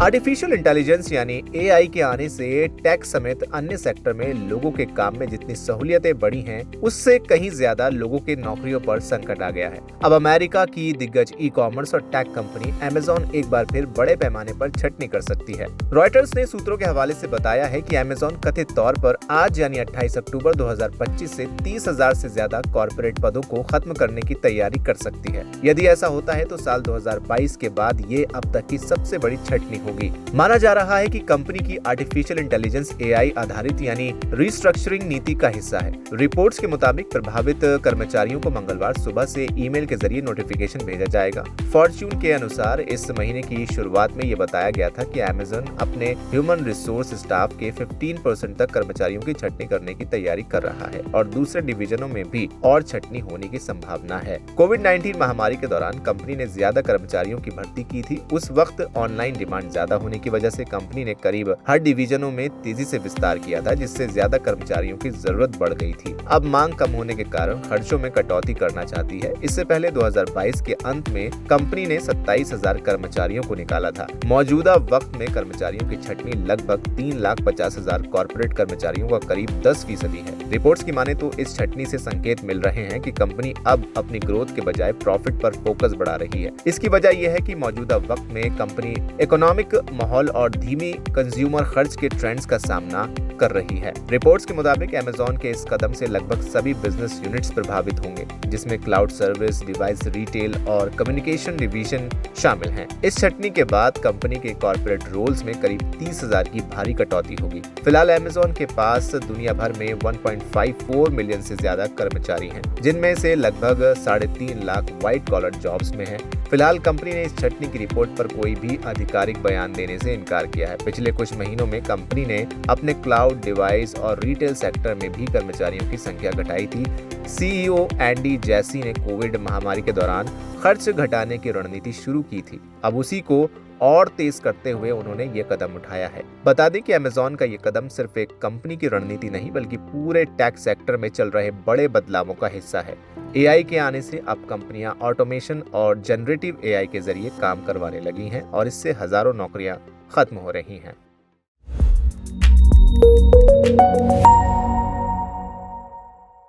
Artificial intelligence यानी AI के आने से टेक समेत अन्य सेक्टर में लोगों के काम में जितनी सहूलियतें बढ़ी हैं, उससे कहीं ज्यादा लोगों के नौकरियों पर संकट आ गया है। अब अमेरिका की दिग्गज ई कॉमर्स और टेक कंपनी अमेज़न एक बार फिर बड़े पैमाने पर छटनी कर सकती है। रॉयटर्स ने सूत्रों के हवाले से बताया है कि अमेज़न कथित तौर पर आज यानी 28 अक्टूबर 2025 से 30,000 से ज्यादा कॉर्पोरेट पदों को खत्म करने की तैयारी कर सकती है। यदि ऐसा होता है तो साल 2022 के बाद ये अब तक की सबसे बड़ी छटनी होगी। माना जा रहा है कि कंपनी की आर्टिफिशियल इंटेलिजेंस एआई आधारित यानी रिस्ट्रक्चरिंग नीति का हिस्सा है। रिपोर्ट्स के मुताबिक प्रभावित कर्मचारियों को मंगलवार सुबह से ईमेल के जरिए नोटिफिकेशन भेजा जाएगा। फॉर्च्यून के अनुसार इस महीने की शुरुआत में ये बताया गया था कि अमेज़न अपने ह्यूमन रिसोर्स स्टाफ के 15% तक कर्मचारियों की छटनी करने की तैयारी कर रहा है और दूसरे डिवीजनों में भी और छटनी होने की संभावना है। कोविड-19 महामारी के दौरान कंपनी ने ज्यादा कर्मचारियों की भर्ती की थी। उस वक्त ऑनलाइन डिमांड ज्यादा होने की वजह से कंपनी ने करीब हर डिवीजनों में तेजी से विस्तार किया था, जिससे ज्यादा कर्मचारियों की जरूरत बढ़ गई थी। अब मांग कम होने के कारण खर्चों में कटौती करना चाहती है। इससे पहले 2022 के अंत में कंपनी ने 27,000 कर्मचारियों को निकाला था। मौजूदा वक्त में कर्मचारियों की छटनी लगभग 3,50,000 कॉर्पोरेट कर्मचारियों का करीब 10% है। रिपोर्ट्स की माने तो इस छटनी से संकेत मिल रहे हैं कि कंपनी अब अपनी ग्रोथ के बजाय प्रॉफिट पर फोकस बढ़ा रही है। इसकी वजह यह है कि मौजूदा वक्त में कंपनी इकोनॉमिक माहौल और धीमी कंज्यूमर खर्च के ट्रेंड्स का सामना कर रही है। रिपोर्ट्स के मुताबिक अमेज़न के इस कदम से लगभग सभी बिजनेस यूनिट्स प्रभावित होंगे, जिसमें क्लाउड सर्विस, डिवाइस रिटेल और कम्युनिकेशन डिवीजन शामिल हैं। इस छटनी के बाद कंपनी के कॉर्पोरेट रोल्स में करीब 30,000 की भारी कटौती होगी। फिलहाल अमेज़न के पास दुनिया भर में 1.54 मिलियन से ज्यादा कर्मचारी हैं, जिनमें से लगभग 3.5 लाख व्हाइट कॉलर जॉब्स में हैं। फिलहाल कंपनी ने इस छटनी की रिपोर्ट पर कोई भी आधिकारिक बयान देने से इनकार किया है। पिछले कुछ महीनों में कंपनी ने अपने क्लाउड, डिवाइस और रिटेल सेक्टर में भी कर्मचारियों की संख्या घटाई थी। सीईओ एंडी जैसी ने कोविड महामारी के दौरान खर्च घटाने की रणनीति शुरू की थी। अब उसी को और तेज करते हुए उन्होंने ये कदम उठाया है। बता दें कि अमेज़न का ये कदम सिर्फ एक कंपनी की रणनीति नहीं, बल्कि पूरे टेक सेक्टर में चल रहे बड़े बदलावों का हिस्सा है। एआई के आने से अब कंपनियां ऑटोमेशन और जनरेटिव एआई के जरिए काम करवाने लगी हैं और इससे हजारों नौकरियां खत्म हो रही हैं।